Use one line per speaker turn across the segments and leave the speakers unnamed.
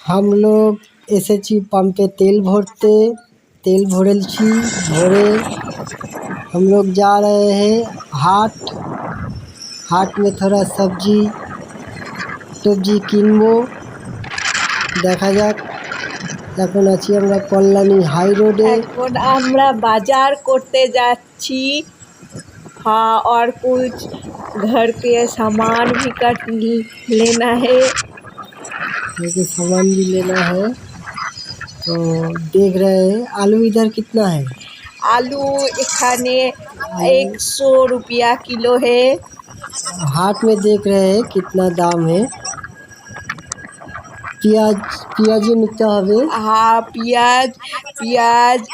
हम लोग एसएचई पंप पे तेल भरते, तेल भरेलছি भरे हम लोग जा रहे हैं हाट। हाट में थोड़ा सब्जी टब्जी কিনবো। দেখা যাক। এখন আছি আমরা কল্যাণী হাই রোডে।
এখন আমরা বাজার করতে যাচ্ছি। हाँ और कुछ घर के सामान भी लेना है।
घर के सामान भी लेना है तो देख रहे हैं आलू इधर कितना है।
आलू एखाने 100 रुपया किलो है।
हाट में देख रहे हैं कितना दाम है। पियाजी निकता हवे।
हाँ पियाज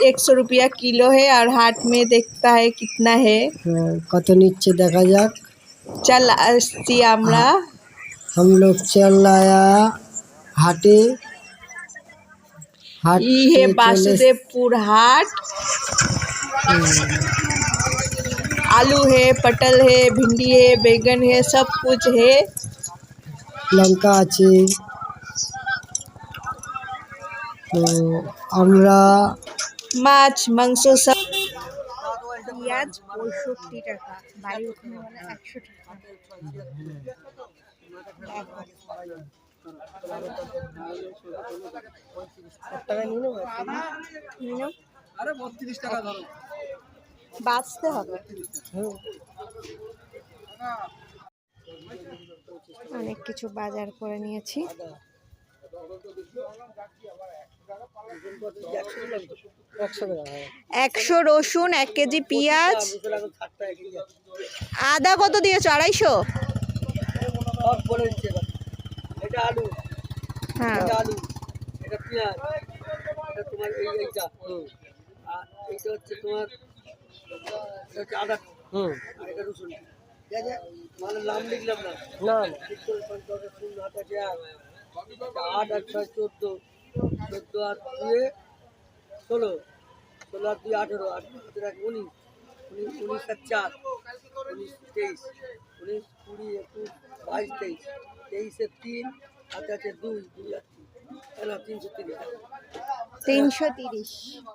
100 रुपया किलो है और हाट में देखता है कितना है।
কত নিচ্ছে দেখা যাক।
चल আসছি আমরা।
हम लोग चल आया हाटे। हाट
ये है वासुदेवपुर हाट। आलू है, पटल है, भिंडी है, बैगन है, सब कुछ है।
लंका আছে। তো আমরা
মাছ মাংস সব। পেঁয়াজ 65 টাকা, বাড়ি ওখানে মানে 100 টাকা। বাঁচতে হবে। অনেক কিছু বাজার করে নিয়েছি। 100 রসুন, 1 কেজি পেঁয়াজ। আদা কত দিয়েছো? 250। হ্যাঁ
এটা পেঁয়াজ, এটা তোমার এইটা আর এইটা হচ্ছে তোমার আদা আর এটা রসুন। ঠিক আছে, মানে নাম লিখলাম না। নাম ঠিক করে 50 রসুন 8 আছে 8 আর 6 14 14 আর 2 16 16 আর 2 18 আর 19 19 আর 4 19 23 19 20 21 22 23 23 এর 3 আর আছে 2 2 আর 3 330
330।